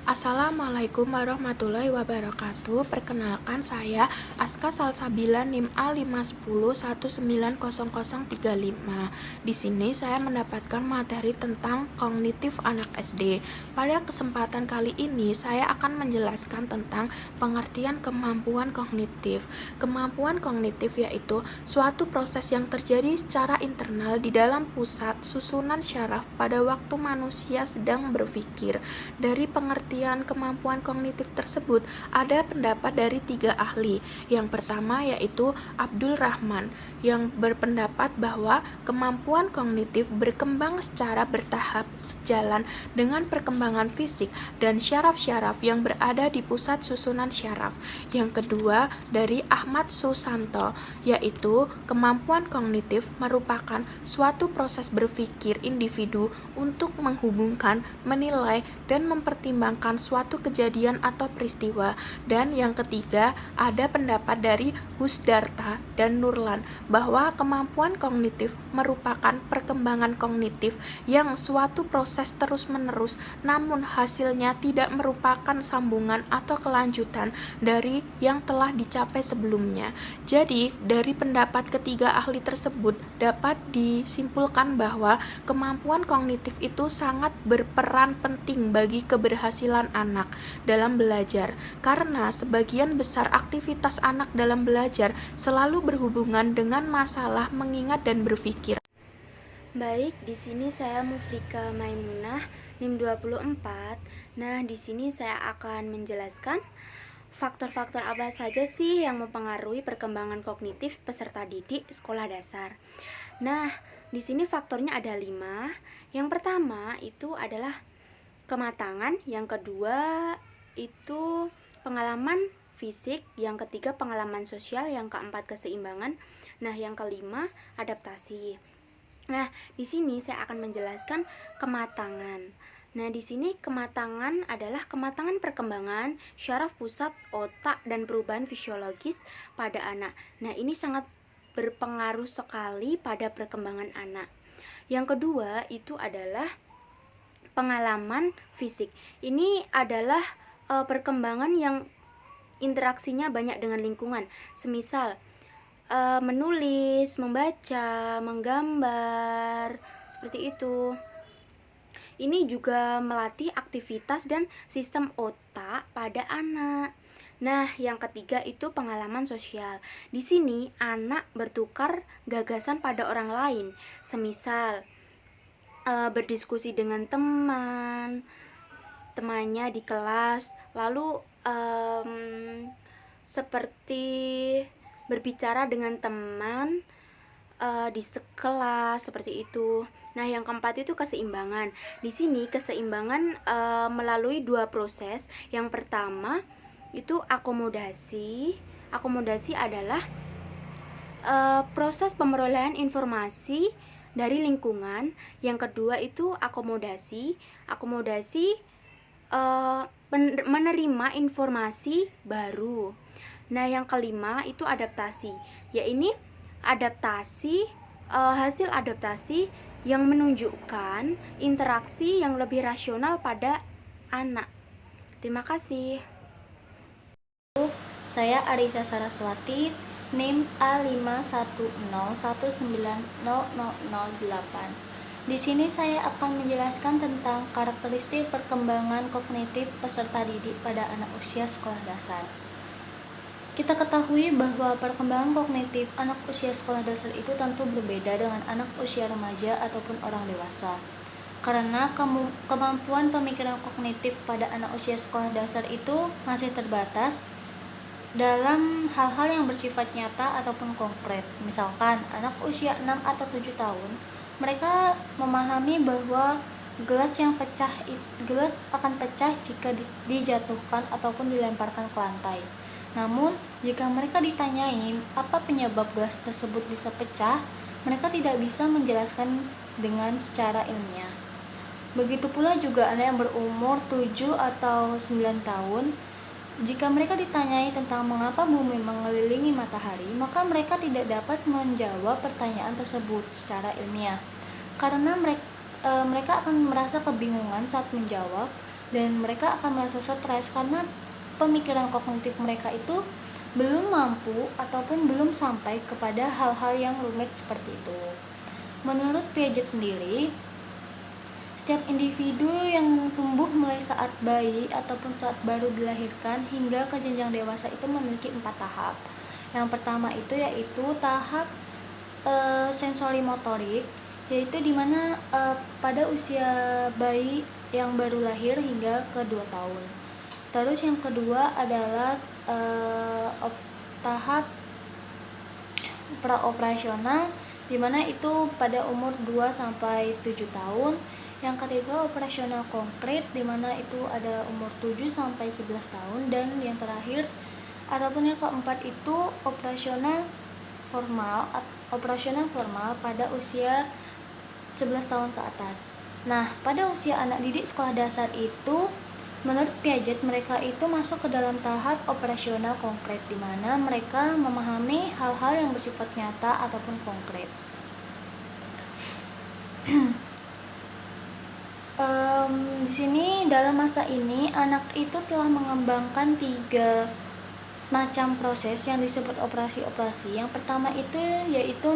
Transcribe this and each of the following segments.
Assalamualaikum warahmatullahi wabarakatuh. Perkenalkan, saya Aska Salsabila NIM A5011900035. Di sini saya mendapatkan materi tentang kognitif anak SD. Pada kesempatan kali ini saya akan menjelaskan tentang pengertian kemampuan kognitif. Kemampuan kognitif yaitu suatu proses yang terjadi secara internal di dalam pusat susunan syaraf pada waktu manusia sedang berpikir. Dari pengertian kemampuan kognitif tersebut, ada pendapat dari 3 ahli. Yang pertama yaitu Abdul Rahman, yang berpendapat bahwa kemampuan kognitif berkembang secara bertahap sejalan dengan perkembangan fisik dan syaraf-syaraf yang berada di pusat susunan syaraf. Yang kedua dari Ahmad Susanto, yaitu kemampuan kognitif merupakan suatu proses berpikir individu untuk menghubungkan, menilai, dan mempertimbangkan suatu kejadian atau peristiwa. Dan yang ketiga, ada pendapat dari Husdarta dan Nurlan bahwa kemampuan kognitif merupakan perkembangan kognitif yang suatu proses terus-menerus, namun hasilnya tidak merupakan sambungan atau kelanjutan dari yang telah dicapai sebelumnya. Jadi, dari pendapat ketiga ahli tersebut dapat disimpulkan bahwa kemampuan kognitif itu sangat berperan penting bagi keberhasilan anak dalam belajar, karena sebagian besar aktivitas anak dalam belajar selalu berhubungan dengan masalah mengingat dan berpikir. Baik, di sini saya Muflika Maimunah, NIM 24. Nah, di sini saya akan menjelaskan faktor-faktor apa saja sih yang mempengaruhi perkembangan kognitif peserta didik sekolah dasar. Nah, di sini faktornya ada 5. Yang pertama itu adalah kematangan, yang kedua itu pengalaman fisik, yang ketiga pengalaman sosial, yang keempat keseimbangan, nah yang kelima adaptasi. Nah, di sini saya akan menjelaskan kematangan. Nah, di sini kematangan adalah kematangan perkembangan syaraf pusat otak dan perubahan fisiologis pada anak. Nah, ini sangat berpengaruh sekali pada perkembangan anak. Yang kedua itu adalah pengalaman fisik. Ini adalah perkembangan yang interaksinya banyak dengan lingkungan. Semisal menulis, membaca, menggambar, seperti itu. Ini juga melatih aktivitas dan sistem otak pada anak. Nah, yang ketiga itu pengalaman sosial. Di sini anak bertukar gagasan pada orang lain, semisal berdiskusi dengan temannya di kelas, lalu seperti berbicara dengan teman di sekelas, seperti itu. Nah, yang keempat itu keseimbangan. Di sini keseimbangan melalui 2 proses. Yang pertama itu akomodasi. Akomodasi adalah proses pemerolehan informasi dari lingkungan. Yang kedua itu akomodasi. Akomodasi menerima informasi baru. Nah, yang kelima itu adaptasi. Ya, ini adaptasi, hasil adaptasi yang menunjukkan interaksi yang lebih rasional pada anak. Terima kasih. Saya Arisa Saraswati, NIM A5101900008. Di sini saya akan menjelaskan tentang karakteristik perkembangan kognitif peserta didik pada anak usia sekolah dasar. Kita ketahui bahwa perkembangan kognitif anak usia sekolah dasar itu tentu berbeda dengan anak usia remaja ataupun orang dewasa. Karena kemampuan pemikiran kognitif pada anak usia sekolah dasar itu masih terbatas dalam hal-hal yang bersifat nyata ataupun konkret. Misalkan anak usia 6 atau 7 tahun, mereka memahami bahwa gelas akan pecah jika dijatuhkan ataupun dilemparkan ke lantai. Namun, jika mereka ditanyai apa penyebab gelas tersebut bisa pecah, mereka tidak bisa menjelaskan dengan secara ilmiah. Begitu pula juga anak yang berumur 7 atau 9 tahun, jika mereka ditanyai tentang mengapa bumi mengelilingi matahari, maka mereka tidak dapat menjawab pertanyaan tersebut secara ilmiah. Karena mereka akan merasa kebingungan saat menjawab, dan mereka akan merasa stres karena pemikiran kognitif mereka itu belum mampu ataupun belum sampai kepada hal-hal yang rumit seperti itu. Menurut Piaget sendiri, setiap individu yang tumbuh mulai saat bayi ataupun saat baru dilahirkan hingga ke jenjang dewasa itu memiliki 4 tahap. Yang pertama itu yaitu tahap sensori motorik, yaitu dimana pada usia bayi yang baru lahir hingga ke 2 tahun. Terus yang kedua adalah tahap praoperasional, dimana itu pada umur 2-7 tahun. Yang ketiga operasional konkret, dimana itu ada umur 7-11 tahun. Dan yang terakhir ataupun yang keempat itu operasional formal pada usia 11 tahun ke atas. Nah, pada usia anak didik sekolah dasar itu, menurut Piaget, mereka itu masuk ke dalam tahap operasional konkret, di mana mereka memahami hal-hal yang bersifat nyata ataupun konkret. Di sini dalam masa ini anak itu telah mengembangkan 3 macam proses yang disebut operasi-operasi. Yang pertama itu yaitu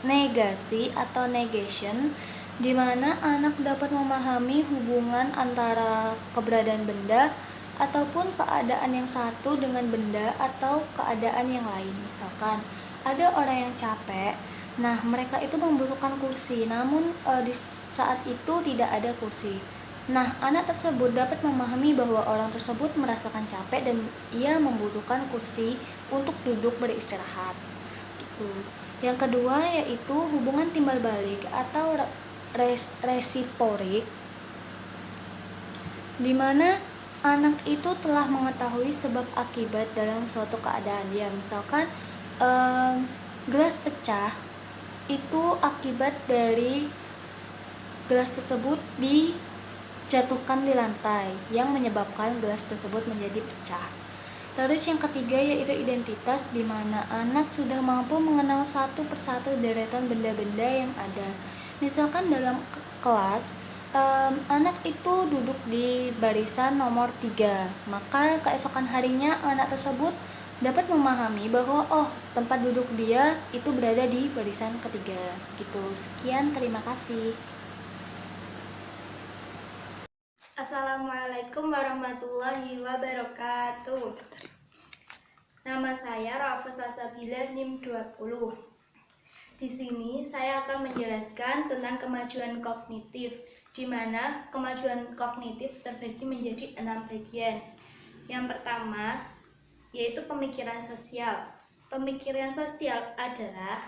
negasi atau negation, di mana anak dapat memahami hubungan antara keberadaan benda ataupun keadaan yang satu dengan benda atau keadaan yang lain. Misalkan ada orang yang capek, nah mereka itu membutuhkan kursi, namun di saat itu tidak ada kursi. Nah, anak tersebut dapat memahami bahwa orang tersebut merasakan capek dan ia membutuhkan kursi untuk duduk beristirahat. Gitu. Yang kedua yaitu hubungan timbal balik atau resiprorik, di mana anak itu telah mengetahui sebab akibat dalam suatu keadaan. Ya, misalkan gelas pecah itu akibat dari gelas tersebut dijatuhkan di lantai yang menyebabkan gelas tersebut menjadi pecah. Terus yang ketiga yaitu identitas, di mana anak sudah mampu mengenal satu persatu deretan benda-benda yang ada. Misalkan dalam kelas, anak itu duduk di barisan nomor 3, maka keesokan harinya anak tersebut dapat memahami bahwa tempat duduk dia itu berada di barisan ketiga. Gitu. Sekian, terima kasih. Assalamualaikum warahmatullahi wabarakatuh. Nama saya Rafa Salsabila NIM 20. Di sini saya akan menjelaskan tentang kemajuan kognitif, di mana kemajuan kognitif terbagi menjadi 6 bagian. Yang pertama yaitu pemikiran sosial. Pemikiran sosial adalah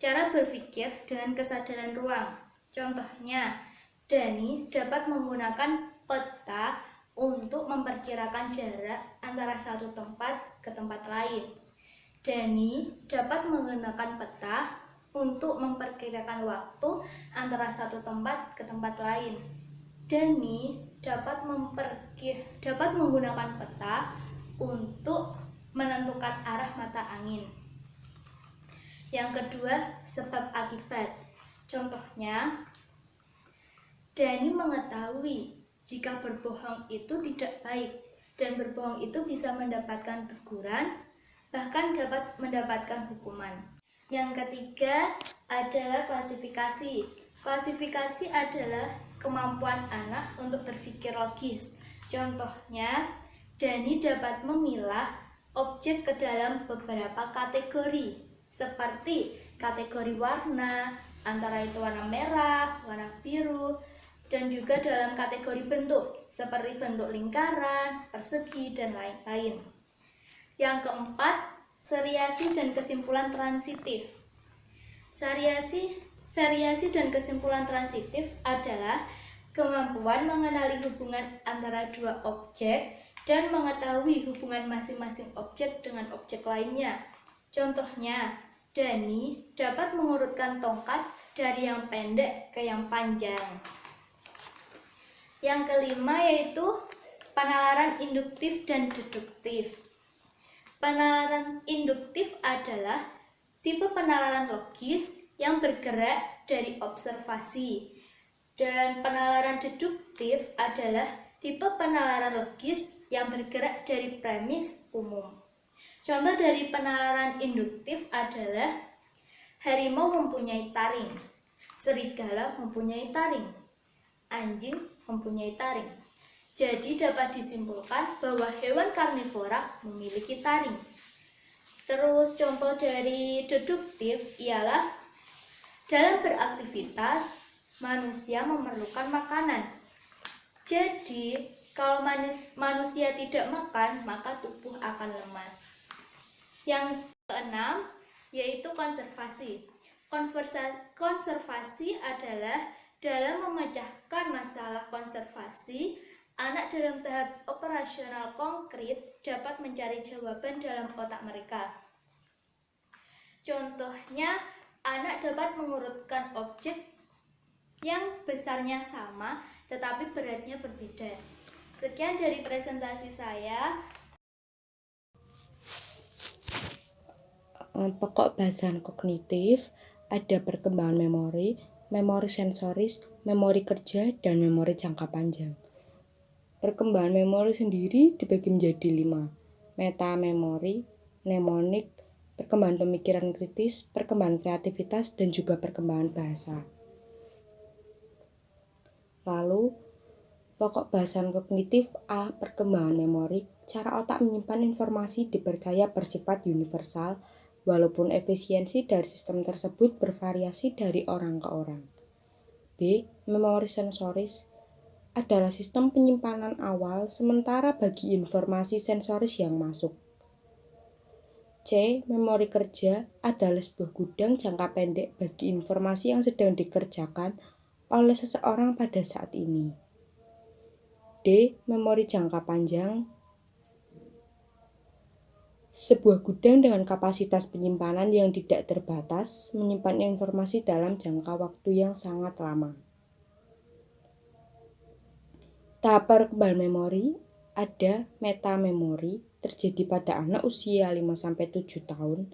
cara berpikir dengan kesadaran ruang. Contohnya, Dani dapat menggunakan peta untuk memperkirakan jarak antara satu tempat ke tempat lain. Dani dapat menggunakan peta untuk memperkirakan waktu antara satu tempat ke tempat lain. Dani dapat menggunakan peta untuk menentukan arah mata angin. Yang kedua, sebab akibat. Contohnya, Dani mengetahui jika berbohong itu tidak baik dan berbohong itu bisa mendapatkan teguran, bahkan dapat mendapatkan hukuman. Yang ketiga adalah klasifikasi. Klasifikasi adalah kemampuan anak untuk berpikir logis. Contohnya, Dani dapat memilah objek ke dalam beberapa kategori, seperti kategori warna, antara itu warna merah, warna biru, dan juga dalam kategori bentuk, seperti bentuk lingkaran, persegi, dan lain-lain. Yang keempat, seriasi dan kesimpulan transitif. Seriasi dan kesimpulan transitif adalah kemampuan mengenali hubungan antara dua objek dan mengetahui hubungan masing-masing objek dengan objek lainnya. Contohnya, Dani dapat mengurutkan tongkat dari yang pendek ke yang panjang. Yang kelima yaitu penalaran induktif dan deduktif. Penalaran induktif adalah tipe penalaran logis yang bergerak dari observasi Dan penalaran deduktif adalah tipe penalaran logis yang bergerak dari premis umum. Contoh dari penalaran induktif adalah harimau mempunyai taring, serigala mempunyai taring, anjing mempunyai taring. Jadi dapat disimpulkan bahwa hewan karnivora memiliki taring. Terus contoh dari deduktif ialah dalam beraktivitas manusia memerlukan makanan. Jadi kalau manusia tidak makan, maka tubuh akan lemas. Yang keenam yaitu konservasi. Konservasi adalah dalam memecahkan masalah konservasi, anak dalam tahap operasional konkret dapat mencari jawaban dalam otak mereka. Contohnya, anak dapat mengurutkan objek yang besarnya sama tetapi beratnya berbeda. Sekian dari presentasi saya. Pokok bahasan kognitif ada perkembangan memori, memori sensoris, memori kerja, dan memori jangka panjang. Perkembangan memori sendiri dibagi menjadi 5. Metamemori, mnemonik, perkembangan pemikiran kritis, perkembangan kreativitas, dan juga perkembangan bahasa. Lalu, pokok bahasan kognitif A. Perkembangan memori. Cara otak menyimpan informasi dipercaya bersifat universal, walaupun efisiensi dari sistem tersebut bervariasi dari orang ke orang. B. Memori sensoris adalah sistem penyimpanan awal sementara bagi informasi sensoris yang masuk. C. Memori kerja adalah sebuah gudang jangka pendek bagi informasi yang sedang dikerjakan oleh seseorang pada saat ini. D. Memori jangka panjang, sebuah gudang dengan kapasitas penyimpanan yang tidak terbatas, menyimpan informasi dalam jangka waktu yang sangat lama. Tahap perkembangan memori ada metamemori, terjadi pada anak usia 5-7 tahun.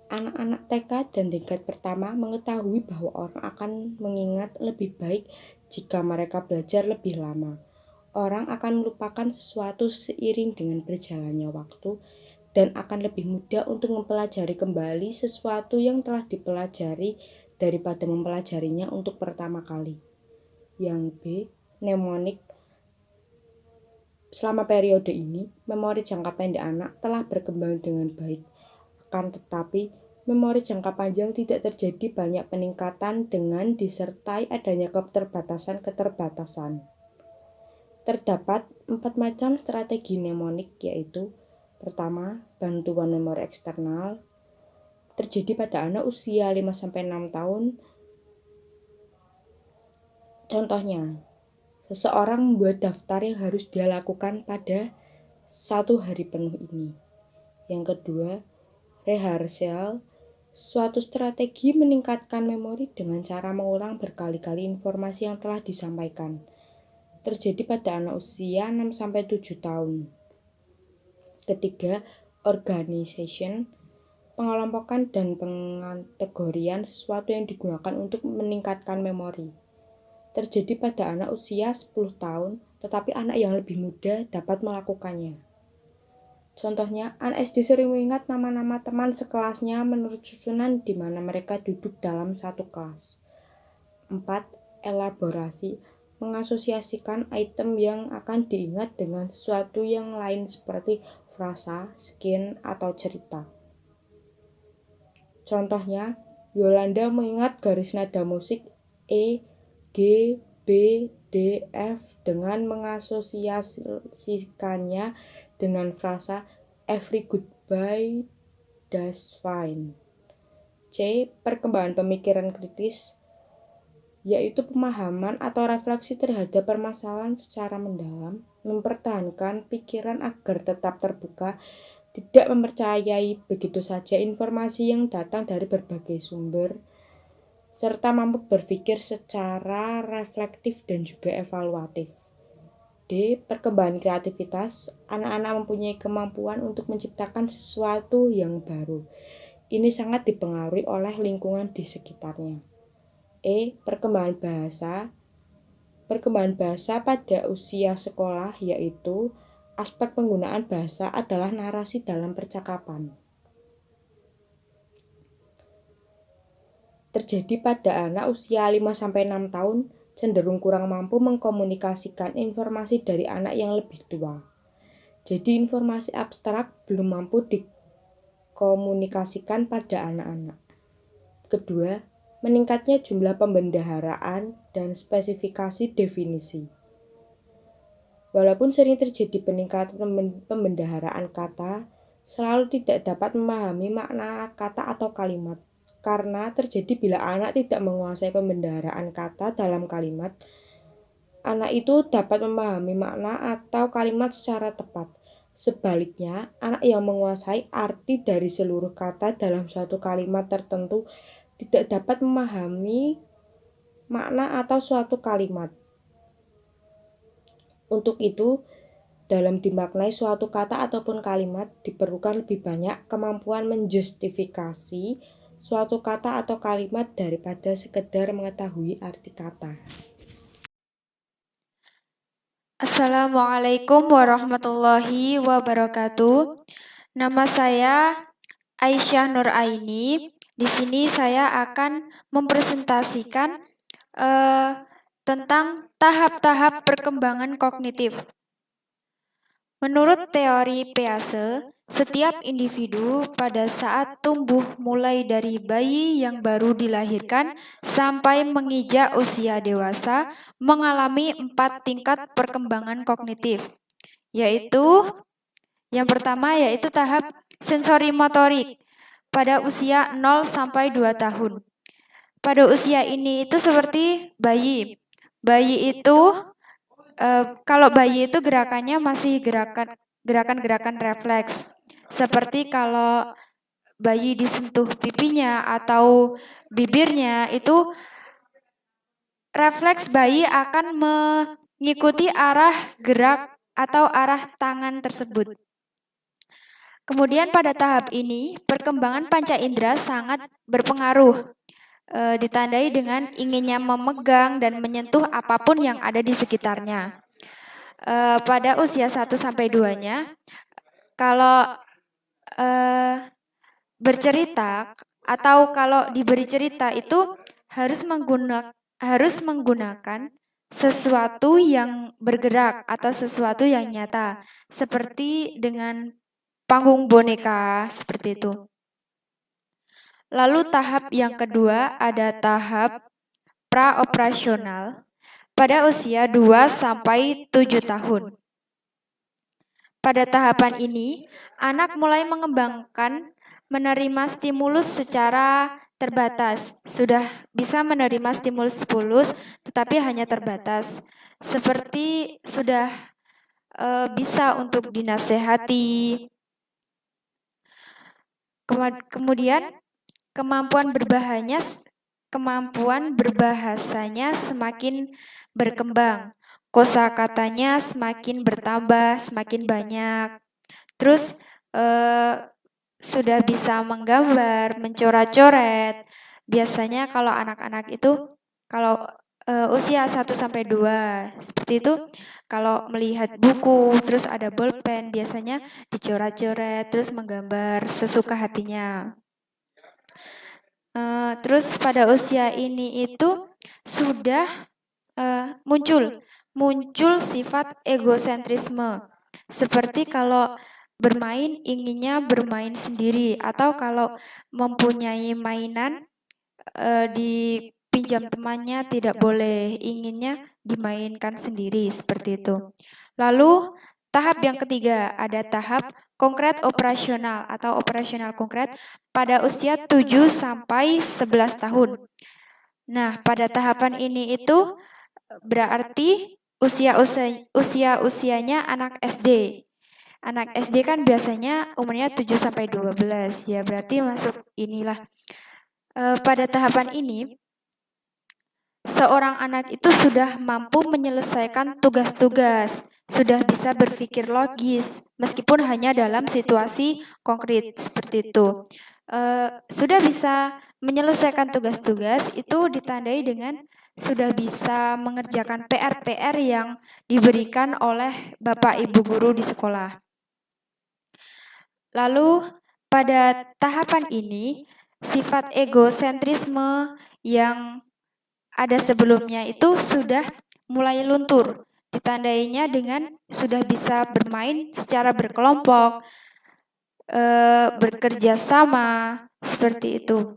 Anak-anak TK dan tingkat pertama mengetahui bahwa orang akan mengingat lebih baik jika mereka belajar lebih lama. Orang akan melupakan sesuatu seiring dengan berjalannya waktu dan akan lebih mudah untuk mempelajari kembali sesuatu yang telah dipelajari daripada mempelajarinya untuk pertama kali. Yang B, mnemonik. Selama periode ini, memori jangka pendek anak telah berkembang dengan baik. Akan tetapi, memori jangka panjang tidak terjadi banyak peningkatan dengan disertai adanya keterbatasan. Terdapat 4 macam strategi mnemonik, yaitu pertama, bantuan memori eksternal, terjadi pada anak usia 5-6 tahun. Contohnya, seseorang membuat daftar yang harus dia lakukan pada 1 hari penuh ini. Yang kedua, rehearsal, suatu strategi meningkatkan memori dengan cara mengulang berkali-kali informasi yang telah disampaikan. Terjadi pada anak usia 6-7 tahun. Ketiga, organization, pengelompokan dan pengategorian sesuatu yang digunakan untuk meningkatkan memori. Terjadi pada anak usia 10 tahun, tetapi anak yang lebih muda dapat melakukannya. Contohnya, anak SD sering mengingat nama-nama teman sekelasnya menurut susunan di mana mereka duduk dalam satu kelas. 4. Elaborasi, mengasosiasikan item yang akan diingat dengan sesuatu yang lain seperti frasa, skin, atau cerita. Contohnya, Yolanda mengingat garis nada musik E, G, B, D, F dengan mengasosiasikannya dengan frasa every goodbye that's fine. C. Perkembangan pemikiran kritis, yaitu pemahaman atau refleksi terhadap permasalahan secara mendalam, mempertahankan pikiran agar tetap terbuka, tidak mempercayai begitu saja informasi yang datang dari berbagai sumber, serta mampu berpikir secara reflektif dan juga evaluatif. D. Perkembangan kreativitas, anak-anak mempunyai kemampuan untuk menciptakan sesuatu yang baru. Ini sangat dipengaruhi oleh lingkungan di sekitarnya. E. Perkembangan bahasa, Perkembangan bahasa pada usia sekolah yaitu aspek penggunaan bahasa adalah narasi dalam percakapan. Terjadi pada anak usia 5-6 tahun cenderung kurang mampu mengkomunikasikan informasi dari anak yang lebih tua. Jadi informasi abstrak belum mampu dikomunikasikan pada anak-anak. Kedua, meningkatnya jumlah pembendaharaan dan spesifikasi definisi. Walaupun sering terjadi peningkatan pembendaharaan kata, selalu tidak dapat memahami makna kata atau kalimat. Karena terjadi bila anak tidak menguasai pembendaharaan kata dalam kalimat, anak itu dapat memahami makna atau kalimat secara tepat. Sebaliknya, anak yang menguasai arti dari seluruh kata dalam suatu kalimat tertentu tidak dapat memahami makna atau suatu kalimat. Untuk itu, dalam dimaknai suatu kata ataupun kalimat diperlukan lebih banyak kemampuan menjustifikasi suatu kata atau kalimat daripada sekedar mengetahui arti kata. Assalamualaikum warahmatullahi wabarakatuh. Nama saya Aisyah Nur Aini. Di sini saya akan mempresentasikan tentang tahap-tahap perkembangan kognitif. Menurut teori Pease, setiap individu pada saat tumbuh mulai dari bayi yang baru dilahirkan sampai menginjak usia dewasa mengalami 4 tingkat perkembangan kognitif, yaitu yang pertama yaitu tahap sensorimotorik pada usia 0 sampai 2 tahun. Pada usia ini itu seperti bayi. Bayi itu kalau bayi itu gerakannya masih gerakan-gerakan refleks. Seperti kalau bayi disentuh pipinya atau bibirnya, itu refleks bayi akan mengikuti arah gerak atau arah tangan tersebut. Kemudian pada tahap ini, perkembangan panca indera sangat berpengaruh. Ditandai dengan inginnya memegang dan menyentuh apapun yang ada di sekitarnya. Pada usia 1-2-nya, kalau bercerita atau kalau diberi cerita itu harus menggunakan sesuatu yang bergerak atau sesuatu yang nyata, seperti dengan panggung boneka, seperti itu. Lalu tahap yang kedua ada tahap praoperasional pada usia 2-7 tahun. Pada tahapan ini, anak mulai mengembangkan menerima stimulus secara terbatas. Sudah bisa menerima stimulus tetapi hanya terbatas. Seperti sudah bisa untuk dinasehati. Kemudian kemampuan berbahasanya semakin berkembang. Kosakatanya semakin bertambah, semakin banyak. Terus sudah bisa menggambar, mencoret-coret. Biasanya kalau anak-anak itu kalau usia 1-2 seperti itu, kalau melihat buku terus ada bolpen, biasanya dicoret-coret terus menggambar sesuka hatinya. Terus pada usia ini itu sudah muncul sifat egosentrisme. Seperti kalau bermain inginnya bermain sendiri, atau kalau mempunyai mainan dipinjam temannya tidak boleh, inginnya dimainkan sendiri, seperti itu. Lalu tahap yang ketiga ada tahap konkret operasional atau operasional konkret pada usia 7-11 tahun. Nah, pada tahapan ini itu berarti usianya anak SD. Anak SD kan biasanya umurnya 7-12, ya berarti masuk inilah. Pada tahapan ini, seorang anak itu sudah mampu menyelesaikan tugas-tugas, sudah bisa berpikir logis, meskipun hanya dalam situasi konkret seperti itu. Sudah bisa menyelesaikan tugas-tugas itu ditandai dengan sudah bisa mengerjakan PR-PR yang diberikan oleh Bapak Ibu guru di sekolah. Lalu pada tahapan ini, sifat egosentrisme yang ada sebelumnya itu sudah mulai luntur. Ditandainya dengan sudah bisa bermain secara berkelompok, bekerja sama, seperti itu.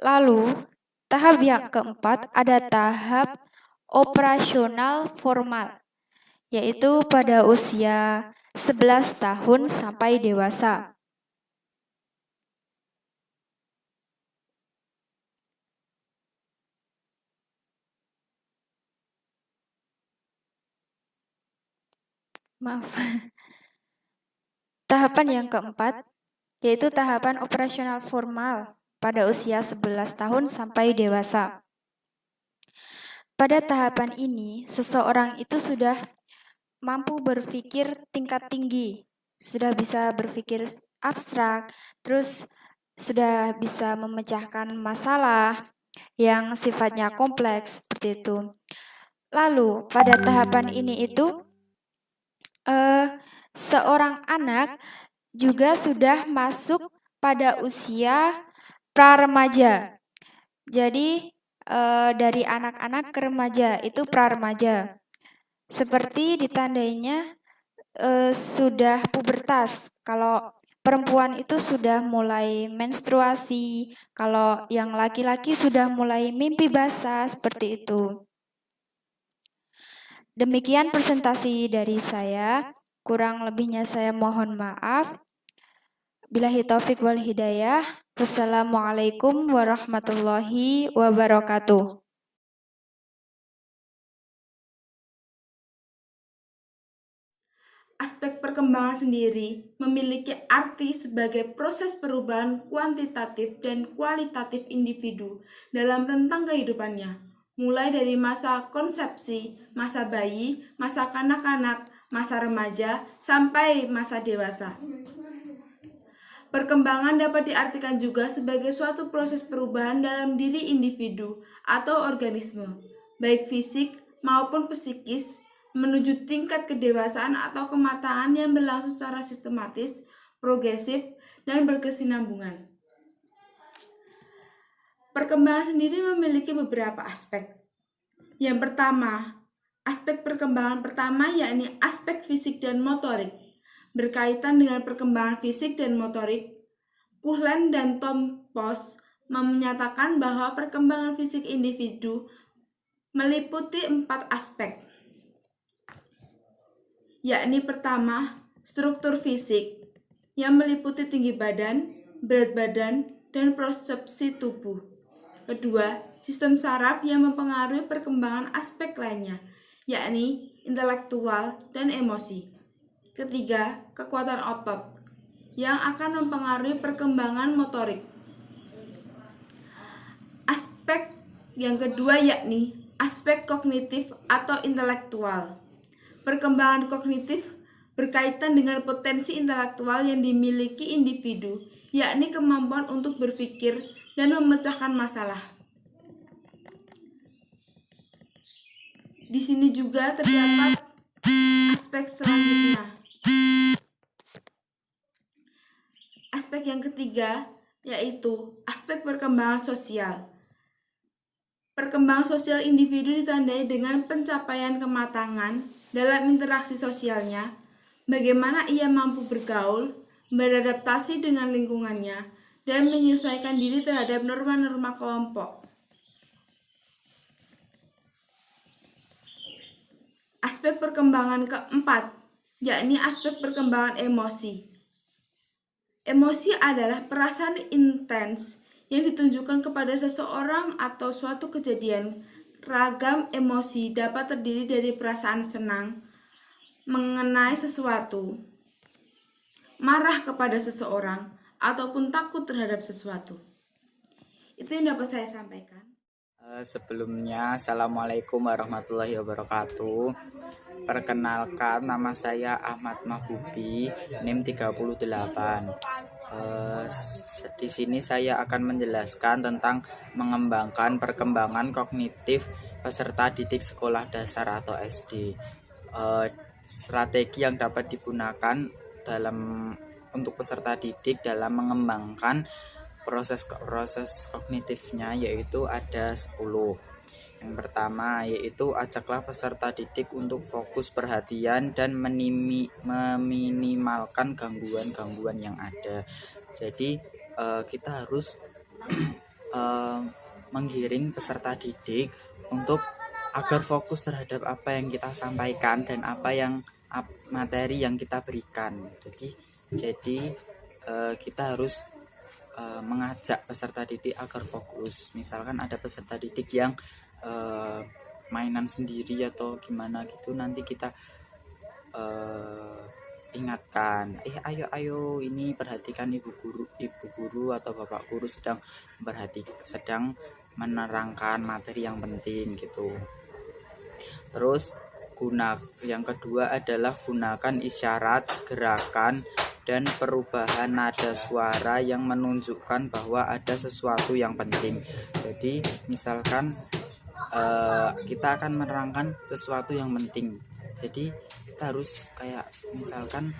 Lalu, tahap yang keempat ada tahap operasional formal, yaitu pada usia 11 tahun sampai dewasa. Maaf. Tahapan yang keempat yaitu tahapan operasional formal pada usia 11 tahun sampai dewasa. Pada tahapan ini, seseorang itu sudah mampu berpikir tingkat tinggi, sudah bisa berpikir abstrak, terus sudah bisa memecahkan masalah yang sifatnya kompleks seperti itu. Lalu pada tahapan ini itu seorang anak juga sudah masuk pada usia pra-remaja. Jadi dari anak-anak ke remaja itu pra-remaja. Seperti ditandainya sudah pubertas. Kalau perempuan itu sudah mulai menstruasi, kalau yang laki-laki sudah mulai mimpi basah, seperti itu. Demikian presentasi dari saya. Kurang lebihnya saya mohon maaf. Billahi taufik wal hidayah. Wassalamualaikum warahmatullahi wabarakatuh. Aspek perkembangan sendiri memiliki arti sebagai proses perubahan kuantitatif dan kualitatif individu dalam rentang kehidupannya, mulai dari masa konsepsi, masa bayi, masa kanak-kanak, masa remaja, sampai masa dewasa. Perkembangan dapat diartikan juga sebagai suatu proses perubahan dalam diri individu atau organisme, baik fisik maupun psikis, menuju tingkat kedewasaan atau kematangan yang berlangsung secara sistematis, progresif, dan berkesinambungan. Perkembangan sendiri memiliki beberapa aspek. Yang pertama, aspek perkembangan pertama yakni aspek fisik dan motorik. Berkaitan dengan perkembangan fisik dan motorik, Kuhlen dan Tom Post menyatakan bahwa perkembangan fisik individu meliputi 4 aspek, yakni pertama, struktur fisik yang meliputi tinggi badan, berat badan, dan persepsi tubuh. Kedua, sistem saraf yang mempengaruhi perkembangan aspek lainnya, yakni intelektual dan emosi. Ketiga, kekuatan otot yang akan mempengaruhi perkembangan motorik. Aspek yang kedua yakni aspek kognitif atau intelektual. Perkembangan kognitif berkaitan dengan potensi intelektual yang dimiliki individu, yakni kemampuan untuk berpikir dan memecahkan masalah. Di sini juga terdapat aspek selanjutnya. Aspek yang ketiga yaitu aspek perkembangan sosial. Perkembangan sosial individu ditandai dengan pencapaian kematangan dalam interaksi sosialnya, bagaimana ia mampu bergaul, beradaptasi dengan lingkungannya, dan menyesuaikan diri terhadap norma-norma kelompok. Aspek perkembangan keempat, yakni aspek perkembangan emosi. Emosi adalah perasaan intens yang ditunjukkan kepada seseorang atau suatu kejadian. Ragam emosi dapat terdiri dari perasaan senang mengenai sesuatu, marah kepada seseorang, ataupun takut terhadap sesuatu. Itu yang dapat saya sampaikan. Sebelumnya, Assalamualaikum warahmatullahi wabarakatuh. Perkenalkan, nama saya Ahmad Mahbubi, NIM 38. Di sini saya akan menjelaskan tentang mengembangkan perkembangan kognitif peserta didik sekolah dasar atau SD. Strategi yang dapat digunakan untuk peserta didik dalam mengembangkan proses kognitifnya yaitu ada 10. Yang pertama yaitu ajaklah peserta didik untuk fokus perhatian dan meminimalkan gangguan-gangguan yang ada. Jadi kita harus menggiring peserta didik untuk agar fokus terhadap apa yang kita sampaikan dan materi yang kita berikan. Jadi kita harus mengajak peserta didik agar fokus. Misalkan ada peserta didik yang mainan sendiri atau gimana gitu, nanti kita ingatkan, ayo ini perhatikan ibu guru atau bapak guru sedang menerangkan materi yang penting gitu. Terus yang kedua adalah gunakan isyarat, gerakan, dan perubahan nada suara yang menunjukkan bahwa ada sesuatu yang penting. Jadi misalkan kita akan menerangkan sesuatu yang penting, jadi kita harus kayak misalkan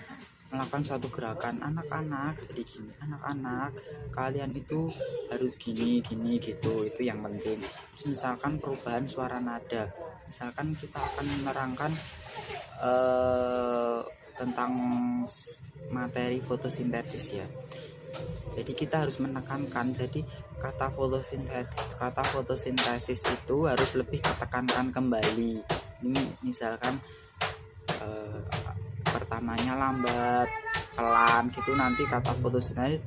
melakukan suatu gerakan, anak-anak jadi gini, anak-anak kalian itu harus gini gitu, itu yang penting. Terus misalkan perubahan suara nada, misalkan kita akan menerangkan tentang materi fotosintesis ya, jadi kita harus menekankan, jadi kata fotosintesis itu harus lebih ditekankan kembali. Ini misalkan pertamanya lambat, pelan gitu, nanti kata fotosintesis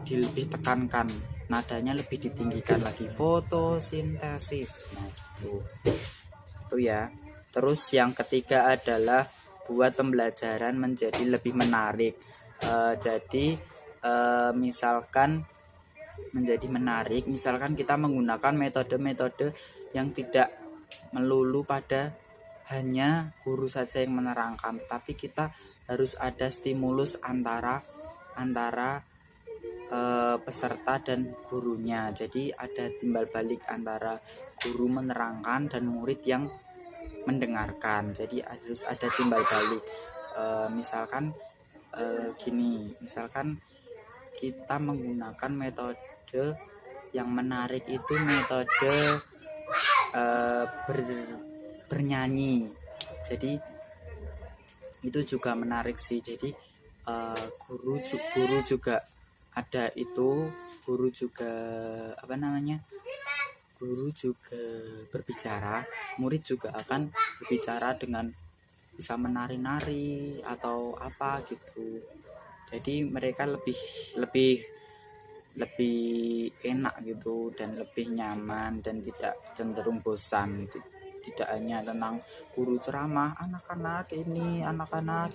lebih tekankan, nadanya lebih ditinggikan lagi, fotosintesis. Nah gitu. Itu ya. Terus yang ketiga adalah buat pembelajaran menjadi lebih menarik. Jadi misalkan menjadi menarik, misalkan kita menggunakan metode-metode yang tidak melulu pada hanya guru saja yang menerangkan, tapi kita harus ada stimulus antara peserta dan gurunya. Jadi ada timbal balik antara guru menerangkan dan murid yang mendengarkan. Jadi harus ada timbal balik. Misalkan gini, misalkan kita menggunakan metode yang menarik itu metode bernyanyi. Jadi itu juga menarik sih. Jadi guru juga ada itu, guru juga guru juga berbicara, murid juga akan berbicara dengan bisa menari-nari atau apa gitu. Jadi mereka lebih enak gitu dan lebih nyaman dan tidak cenderung bosan. Tidak hanya tentang guru ceramah, anak-anak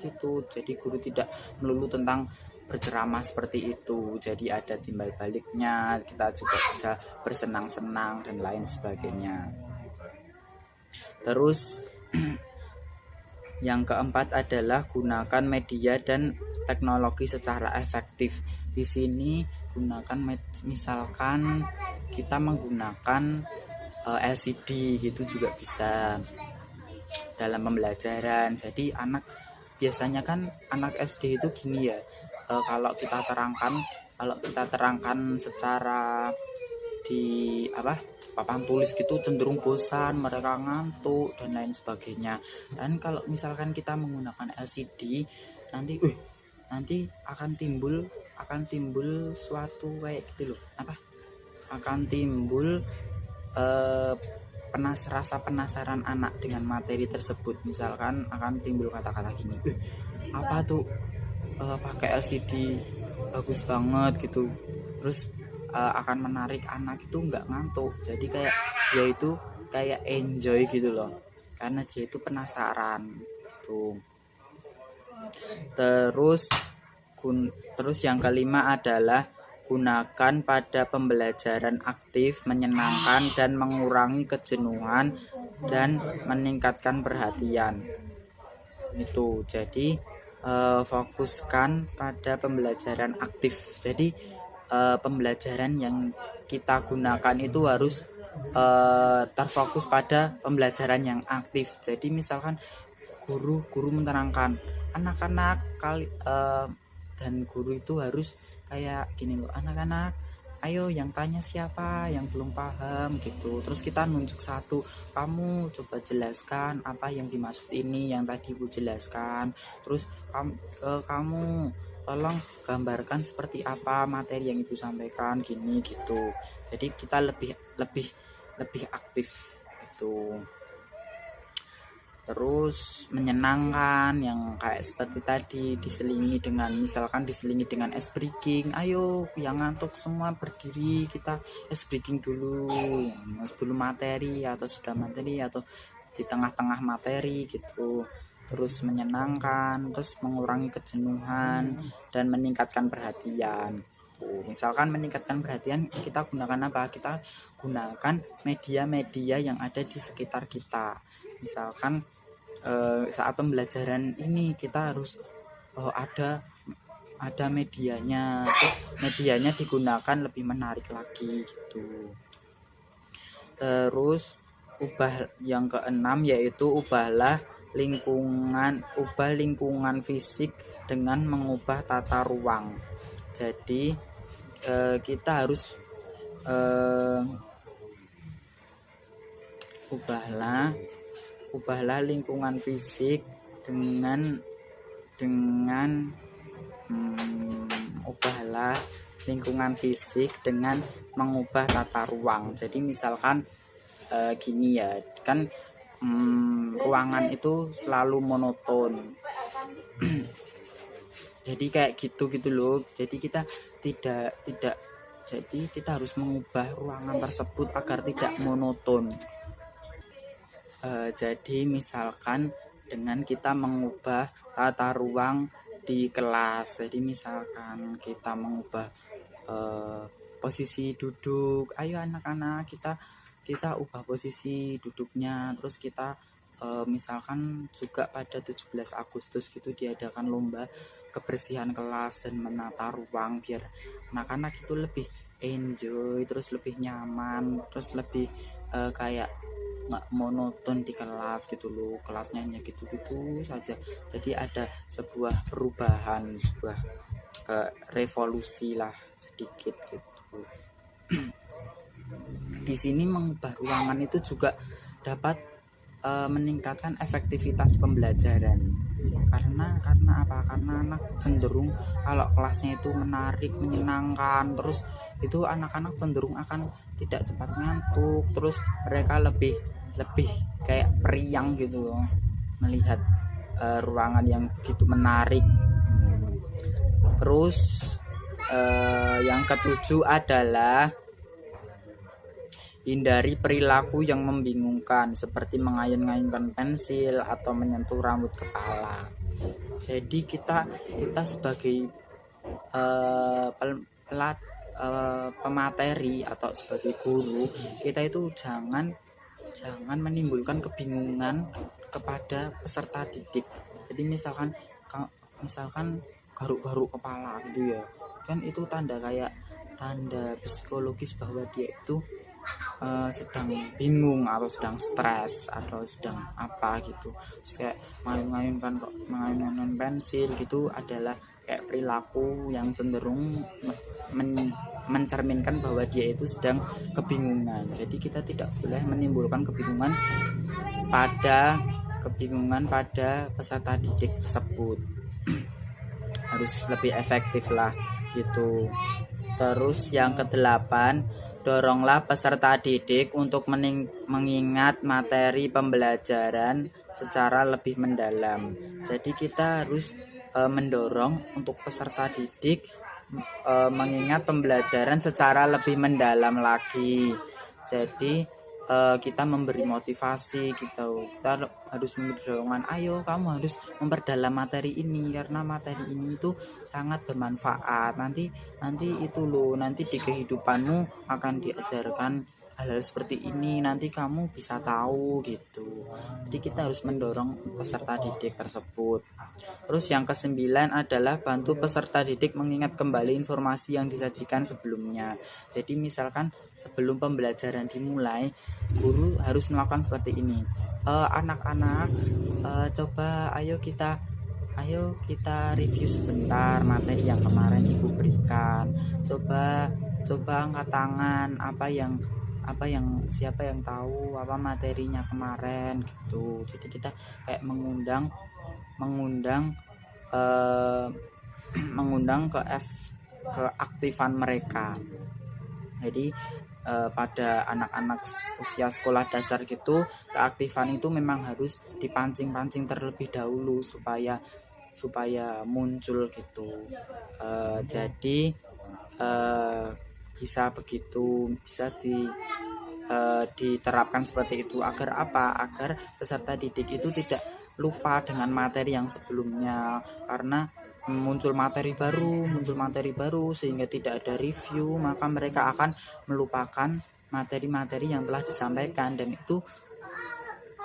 gitu. Jadi guru tidak melulu tentang berceramah seperti itu. Jadi ada timbal baliknya, kita juga bisa bersenang-senang dan lain sebagainya. Terus yang keempat adalah gunakan media dan teknologi secara efektif. Di sini gunakan misalkan kita menggunakan LCD gitu juga bisa dalam pembelajaran. Jadi biasanya kan anak SD itu gini ya, kalau kita terangkan secara di papan tulis gitu cenderung bosan, mereka ngantuk dan lain sebagainya. Dan kalau misalkan kita menggunakan LCD, nanti akan timbul suatu kayak gitu loh, akan timbul rasa penasaran anak dengan materi tersebut. Misalkan akan timbul kata-kata gini, apa tuh pakai LCD bagus banget gitu. Terus akan menarik anak itu nggak ngantuk, jadi kayak dia itu kayak enjoy gitu loh, karena dia itu penasaran tuh. Terus yang kelima adalah gunakan pada pembelajaran aktif, menyenangkan dan mengurangi kejenuhan dan meningkatkan perhatian. Itu jadi fokuskan pada pembelajaran aktif. Jadi pembelajaran yang kita gunakan itu harus terfokus pada pembelajaran yang aktif. Jadi misalkan guru menerangkan anak-anak dan guru itu harus kayak gini loh, anak-anak ayo yang tanya siapa yang belum paham gitu, terus kita nunjuk satu, kamu coba jelaskan apa yang dimaksud ini yang tadi Bu jelaskan, terus kamu tolong gambarkan seperti apa materi yang Ibu sampaikan gini gitu. Jadi kita lebih aktif itu. Terus menyenangkan yang kayak seperti tadi, diselingi dengan ice breaking. Ayo yang ngantuk semua berdiri, kita ice breaking dulu sebelum materi atau sudah materi atau di tengah-tengah materi gitu. Terus menyenangkan, terus mengurangi kejenuhan dan meningkatkan perhatian. Misalkan meningkatkan perhatian, kita gunakan apa? Kita gunakan media-media yang ada di sekitar kita. Misalkan saat pembelajaran ini kita harus ada medianya, terus medianya digunakan lebih menarik lagi gitu. Terus yang keenam yaitu ubah lingkungan fisik dengan mengubah tata ruang. Jadi kita harus ubahlah lingkungan fisik dengan mengubah tata ruang. Jadi misalkan gini ya, kan ruangan itu selalu monoton. Jadi kayak gitu loh. Jadi kita jadi kita harus mengubah ruangan tersebut agar tidak monoton. Jadi misalkan dengan kita mengubah tata ruang di kelas, jadi misalkan kita mengubah posisi duduk, ayo anak-anak kita ubah posisi duduknya, terus kita misalkan juga pada 17 Agustus gitu diadakan lomba kebersihan kelas dan menata ruang biar anak-anak itu lebih enjoy, terus lebih nyaman, terus lebih kayak nggak monoton di kelas gitu loh, kelasnya hanya gitu-gitu saja. Jadi ada sebuah perubahan, sebuah revolusi lah sedikit gitu. Di sini mengubah ruangan itu juga dapat meningkatkan efektivitas pembelajaran. Karena apa? Karena anak cenderung kalau kelasnya itu menarik, menyenangkan, terus itu anak-anak cenderung akan tidak cepat ngantuk, terus mereka lebih kayak periang gitu loh melihat ruangan yang begitu menarik. Terus yang ketujuh adalah hindari perilaku yang membingungkan seperti mengayun-ngayunkan pensil atau menyentuh rambut kepala. Jadi kita sebagai pemateri atau sebagai guru, kita itu jangan menimbulkan kebingungan kepada peserta didik. Jadi misalkan garuk-garuk kepala gitu ya, kan itu tanda psikologis bahwa dia itu sedang bingung atau sedang stres atau sedang apa gitu. Terus kayak mengayun-ngayunkan pensil gitu adalah kayak perilaku yang cenderung mencerminkan bahwa dia itu sedang kebingungan. Jadi kita tidak boleh menimbulkan kebingungan pada peserta didik tersebut. Harus lebih efektif lah gitu. Terus yang kedelapan, doronglah peserta didik untuk mengingat materi pembelajaran secara lebih mendalam. Jadi kita harus mendorong untuk peserta didik mengingat pembelajaran secara lebih mendalam lagi. Jadi kita memberi motivasi, kita harus memberi dorongan, ayo kamu harus memperdalam materi ini karena materi ini itu sangat bermanfaat. Nanti itu loh, nanti di kehidupanmu akan diajarkan hal-hal seperti ini nanti kamu bisa tahu gitu. Jadi kita harus mendorong peserta didik tersebut. Terus yang kesembilan adalah bantu peserta didik mengingat kembali informasi yang disajikan sebelumnya. Jadi misalkan sebelum pembelajaran dimulai, guru harus melakukan seperti ini. Anak-anak, coba ayo kita review sebentar materi yang kemarin ibu berikan. Coba angkat tangan, apa yang siapa yang tahu apa materinya kemarin gitu. Jadi kita kayak mengundang keaktifan mereka. Jadi pada anak-anak usia sekolah dasar gitu, keaktifan itu memang harus dipancing-pancing terlebih dahulu supaya muncul gitu. Jadi bisa begitu, bisa diterapkan seperti itu. Agar apa? Agar peserta didik itu tidak lupa dengan materi yang sebelumnya, karena muncul materi baru sehingga tidak ada review, maka mereka akan melupakan materi-materi yang telah disampaikan, dan itu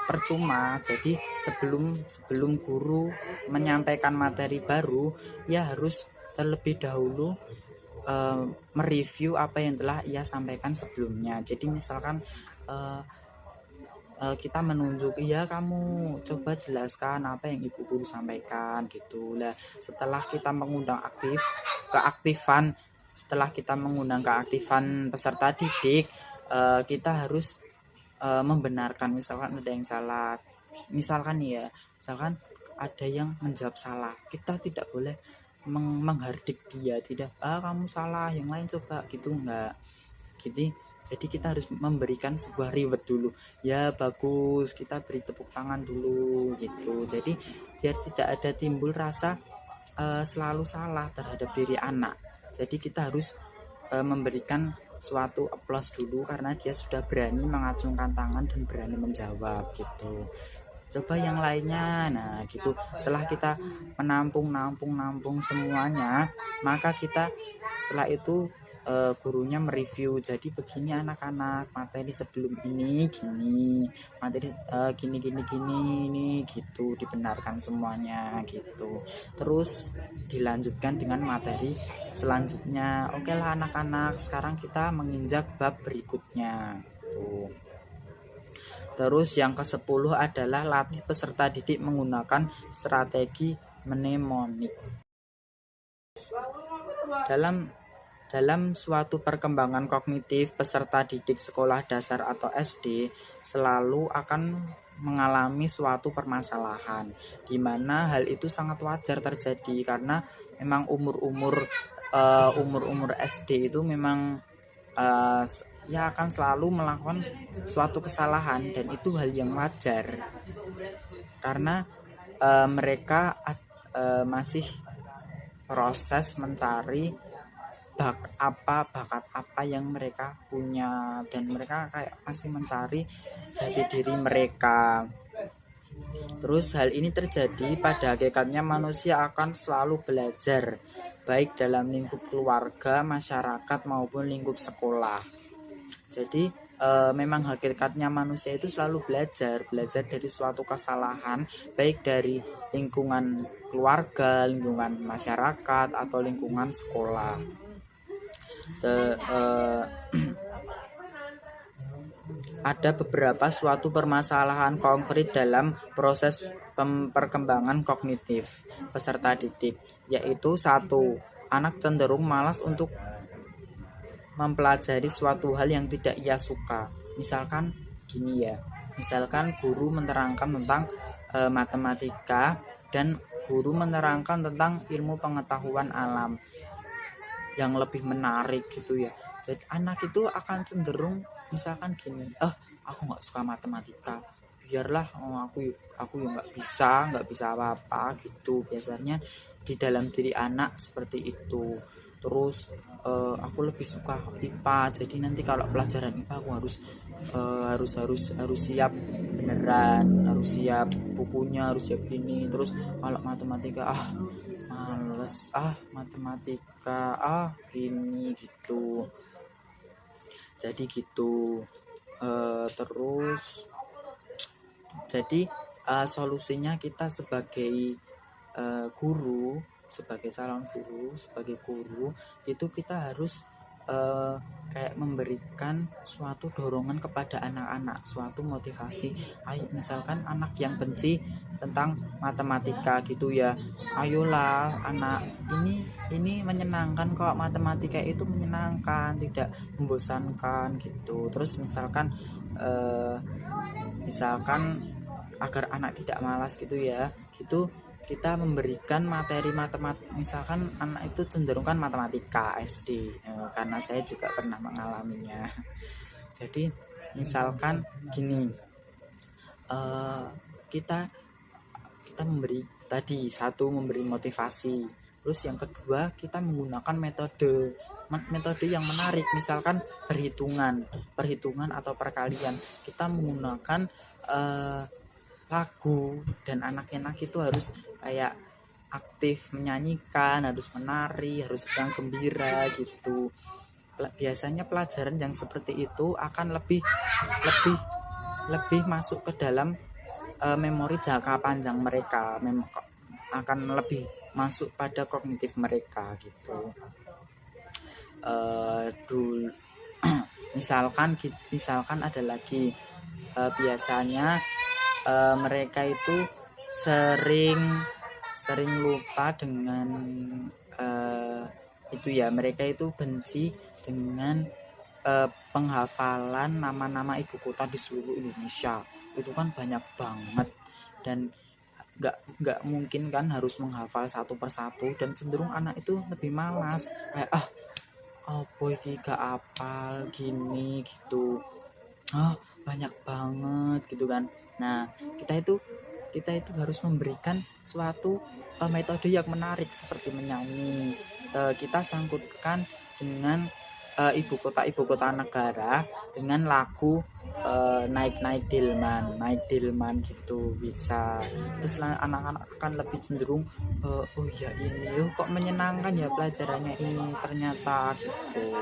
percuma. Jadi sebelum guru menyampaikan materi baru, ia harus terlebih dahulu mereview apa yang telah ia sampaikan sebelumnya. Jadi misalkan kita menunjuk, iya kamu coba jelaskan apa yang ibu guru sampaikan gitu lah. Setelah kita mengundang keaktifan peserta didik, kita harus membenarkan. Misalkan ada yang salah, misalkan ada yang menjawab salah, kita tidak boleh menghardik dia, tidak kamu salah, yang lain coba gitu, enggak gitu. Jadi kita harus memberikan sebuah reward dulu, ya bagus, kita beri tepuk tangan dulu gitu. Jadi biar tidak ada timbul rasa selalu salah terhadap diri anak. Jadi kita harus memberikan suatu applause dulu karena dia sudah berani mengacungkan tangan dan berani menjawab gitu. Coba yang lainnya. Nah gitu, setelah kita menampung semuanya, maka kita setelah itu gurunya mereview. Jadi begini anak-anak, materi sebelum ini gini, materi gini ini gitu, dibenarkan semuanya gitu. Terus dilanjutkan dengan materi selanjutnya. Oke lah anak-anak, sekarang kita menginjak bab berikutnya tuh. Terus yang ke-10 adalah latih peserta didik menggunakan strategi mnemonik. Dalam suatu perkembangan kognitif, peserta didik sekolah dasar atau SD selalu akan mengalami suatu permasalahan, di mana hal itu sangat wajar terjadi karena memang umur SD itu memang ya akan selalu melakukan suatu kesalahan, dan itu hal yang wajar karena mereka masih proses mencari bakat apa yang mereka punya, dan mereka kayak masih mencari jati diri mereka. Terus hal ini terjadi pada hakikatnya manusia akan selalu belajar, baik dalam lingkup keluarga, masyarakat maupun lingkup sekolah. Jadi memang hakikatnya manusia itu selalu belajar dari suatu kesalahan, baik dari lingkungan keluarga, lingkungan masyarakat, atau lingkungan sekolah. Ada beberapa suatu permasalahan konkret dalam proses perkembangan kognitif peserta didik, yaitu 1. Anak cenderung malas untuk mempelajari suatu hal yang tidak ia suka. Misalkan gini ya, misalkan guru menerangkan tentang matematika dan guru menerangkan tentang ilmu pengetahuan alam yang lebih menarik gitu ya. Jadi anak itu akan cenderung misalkan gini, aku nggak suka matematika, biarlah aku ya nggak bisa apa-apa gitu. Biasanya di dalam diri anak seperti itu. Terus aku lebih suka IPA, jadi nanti kalau pelajaran IPA aku harus siap beneran, harus siap bukunya, harus siap ini. Terus kalau matematika males, matematika gini gitu. Jadi gitu. Terus jadi solusinya kita sebagai guru, sebagai calon guru, sebagai guru itu kita harus kayak memberikan suatu dorongan kepada anak-anak, suatu motivasi. Ayo, misalkan anak yang benci tentang matematika gitu ya, ayolah anak, ini menyenangkan kok, matematika itu menyenangkan, tidak membosankan gitu. Terus misalkan agar anak tidak malas gitu ya, gitu kita memberikan materi matematika. Misalkan anak itu cenderung kan matematika SD, karena saya juga pernah mengalaminya. Jadi misalkan gini, kita memberi tadi satu, memberi motivasi, terus yang kedua kita menggunakan metode yang menarik, misalkan perhitungan atau perkalian. Kita menggunakan lagu, dan anak-anak itu harus kayak aktif menyanyikan, harus menari, harus sedang gembira gitu. Biasanya pelajaran yang seperti itu akan lebih masuk ke dalam memori jangka panjang mereka, akan lebih masuk pada kognitif mereka gitu. Misalkan ada lagi, biasanya mereka itu sering lupa dengan itu ya, mereka itu benci dengan penghafalan nama-nama ibu kota di seluruh Indonesia. Itu kan banyak banget, dan nggak mungkin kan harus menghafal satu persatu, dan cenderung anak itu lebih malas, kayak apa iki gak apal gini gitu, banyak banget gitu kan. Nah, kita itu harus memberikan suatu metode yang menarik seperti menyanyi. Kita sangkutkan dengan ibu kota negara dengan lagu naik Delman gitu bisa. Terus anak-anak akan lebih cenderung oh ya ini kok menyenangkan ya pelajarannya ini ternyata gitu.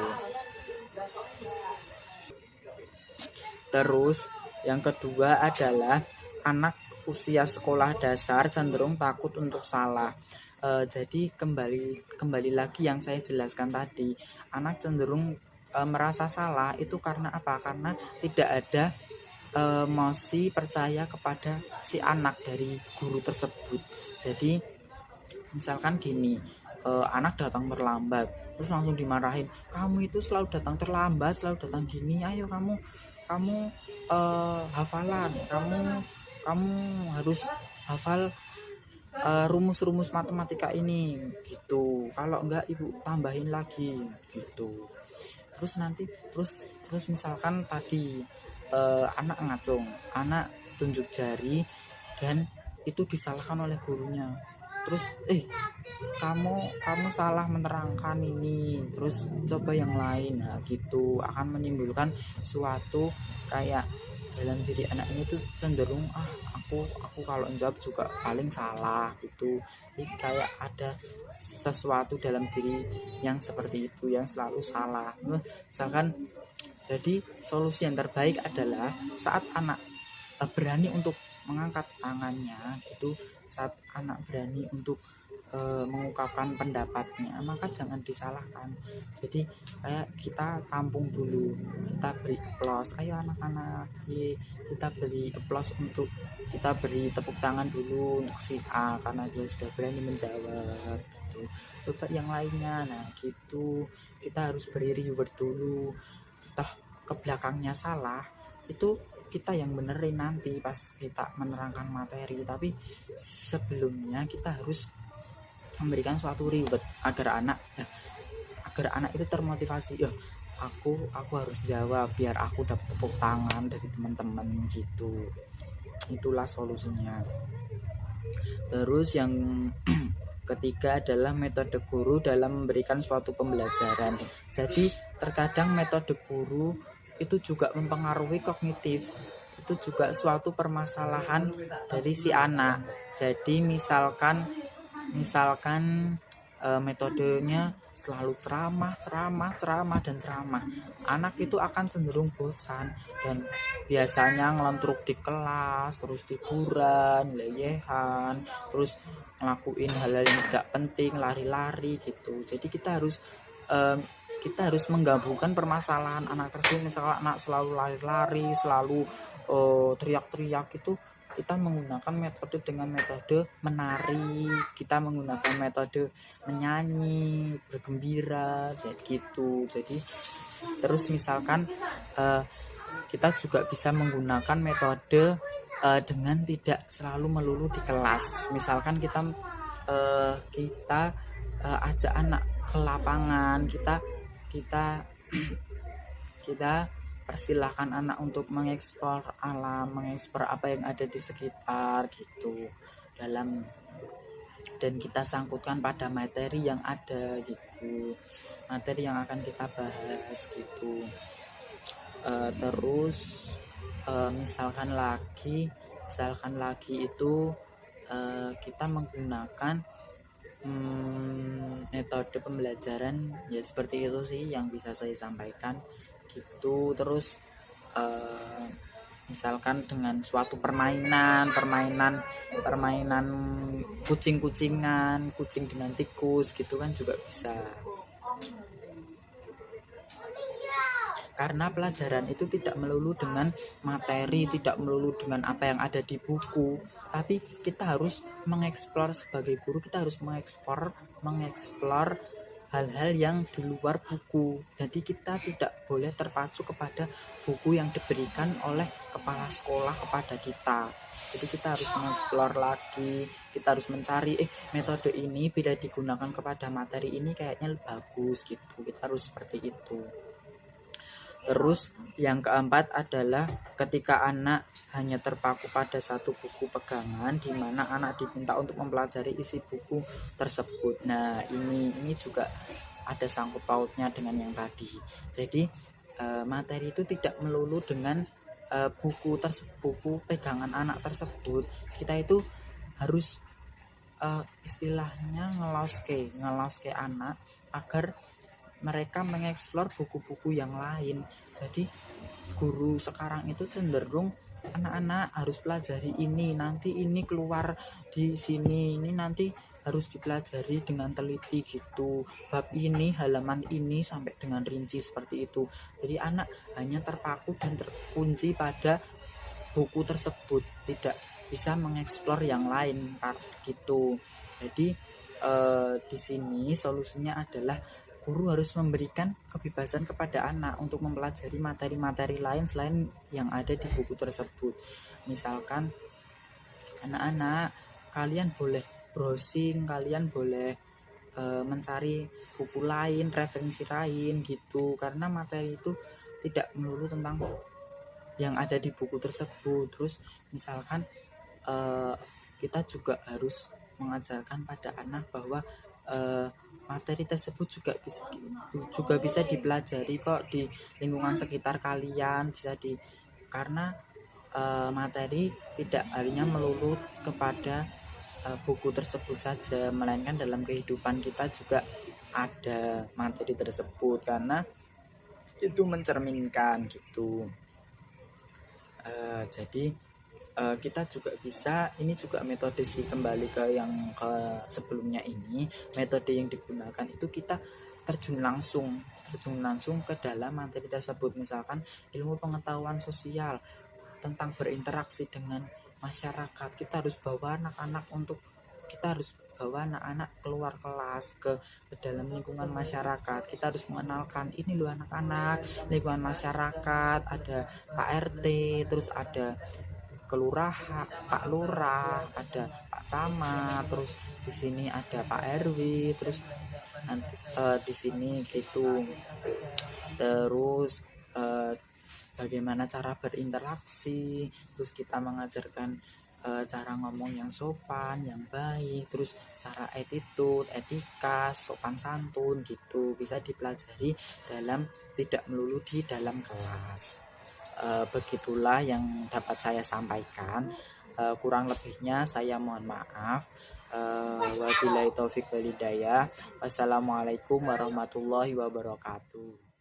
Terus yang kedua adalah anak usia sekolah dasar cenderung takut untuk salah. Jadi kembali lagi yang saya jelaskan tadi, anak cenderung merasa salah itu karena apa? Karena tidak ada emosi percaya kepada si anak dari guru tersebut. Jadi misalkan gini, anak datang terlambat, terus langsung dimarahin, kamu itu selalu datang terlambat, selalu datang gini, ayo kamu hafalan, kamu harus hafal rumus-rumus matematika ini gitu, kalau enggak ibu tambahin lagi gitu. Terus misalkan tadi anak ngacung, anak tunjuk jari, dan itu disalahkan oleh gurunya. Terus kamu salah menerangkan ini, terus coba yang lain. Nah gitu akan menimbulkan suatu kayak dalam diri anak ini tuh cenderung aku kalau jawab juga paling salah gitu. Jadi kayak ada sesuatu dalam diri yang seperti itu, yang selalu salah. Misalkan, jadi solusi yang terbaik adalah saat anak berani untuk mengangkat tangannya gitu, saat anak berani untuk mengungkapkan pendapatnya, maka jangan disalahkan. Jadi kayak kita tampung dulu, kita beri applause, ayo anak-anak, kita beri applause, kita beri tepuk tangan dulu untuk si A karena dia sudah berani menjawab gitu. Coba yang lainnya. Nah gitu, kita harus beri reward dulu. Toh ke belakangnya salah, itu kita yang benerin nanti pas kita menerangkan materi, tapi sebelumnya kita harus memberikan suatu reward agar anak itu termotivasi. Aku harus jawab biar aku dapat tepuk tangan dari teman-teman gitu. Itulah solusinya. Terus yang ketiga adalah metode guru dalam memberikan suatu pembelajaran. Jadi terkadang metode guru itu juga mempengaruhi kognitif, itu juga suatu permasalahan dari si anak. Jadi misalkan metodenya selalu ceramah, dan ceramah, anak itu akan cenderung bosan dan biasanya ngelentruk di kelas, terus tiduran, leyehan, terus ngelakuin hal-hal yang tidak penting, lari-lari gitu. Jadi kita harus menggabungkan permasalahan anak tersebut. Misalnya anak selalu lari-lari, selalu teriak-teriak, itu kita menggunakan metode dengan metode menari, kita menggunakan metode menyanyi, bergembira, jadi gitu. Jadi terus misalkan kita juga bisa menggunakan metode dengan tidak selalu melulu di kelas. Misalkan kita ajak anak ke lapangan, kita persilahkan anak untuk mengeksplor alam, mengeksplor apa yang ada di sekitar gitu, dan kita sangkutkan pada materi yang ada gitu, materi yang akan kita bahas gitu. Terus misalkan lagi itu kita menggunakan metode pembelajaran ya seperti itu sih yang bisa saya sampaikan gitu. Terus misalkan dengan suatu permainan kucing-kucingan, kucing dengan tikus gitu kan juga bisa. Karena pelajaran itu tidak melulu dengan materi, tidak melulu dengan apa yang ada di buku, tapi kita harus mengeksplor, sebagai guru kita harus mengeksplor hal-hal yang di luar buku. Jadi kita tidak boleh terpacu kepada buku yang diberikan oleh kepala sekolah kepada kita. Jadi kita harus mengeksplor lagi, kita harus mencari metode ini bila digunakan kepada materi ini kayaknya bagus gitu. Kita harus seperti itu. Terus yang keempat adalah ketika anak hanya terpaku pada satu buku pegangan, di mana anak diminta untuk mempelajari isi buku tersebut. Nah, ini juga ada sangkut pautnya dengan yang tadi. Jadi materi itu tidak melulu dengan buku pegangan anak tersebut. Kita itu harus istilahnya ngeloske anak agar mereka mengeksplor buku-buku yang lain. Jadi guru sekarang itu cenderung anak-anak harus pelajari ini, nanti ini keluar di sini, ini nanti harus dipelajari dengan teliti gitu, bab ini, halaman ini sampai dengan rinci seperti itu. Jadi anak hanya terpaku dan terkunci pada buku tersebut, tidak bisa mengeksplor yang lain gitu. Jadi di sini solusinya adalah guru harus memberikan kebebasan kepada anak untuk mempelajari materi-materi lain selain yang ada di buku tersebut. Misalkan anak-anak, kalian boleh browsing, kalian boleh mencari buku lain, referensi lain gitu, karena materi itu tidak melulu tentang yang ada di buku tersebut. Terus misalkan kita juga harus mengajarkan pada anak bahwa materi tersebut juga bisa dipelajari kok di lingkungan sekitar kalian, karena materi tidak hanya melulu kepada buku tersebut saja, melainkan dalam kehidupan kita juga ada materi tersebut, karena itu mencerminkan gitu. Jadi kita juga bisa, ini juga metode sih, kembali ke yang sebelumnya ini, metode yang digunakan itu kita terjun langsung ke dalam materi tersebut. Misalkan ilmu pengetahuan sosial tentang berinteraksi dengan masyarakat, kita harus bawa anak-anak keluar kelas ke dalam lingkungan masyarakat. Kita harus mengenalkan, ini loh anak-anak, lingkungan masyarakat, ada Pak RT, terus ada kelurahan, Pak Lurah, ada Pak Camat, terus di sini ada Pak RW, terus di sini gitu. Terus bagaimana cara berinteraksi, terus kita mengajarkan cara ngomong yang sopan, yang baik, terus cara attitude, etika, sopan santun gitu, bisa dipelajari tidak melulu di dalam kelas. Begitulah yang dapat saya sampaikan. Kurang lebihnya saya mohon maaf. Wabillahi taufik wal hidayah. Wassalamualaikum warahmatullahi wabarakatuh.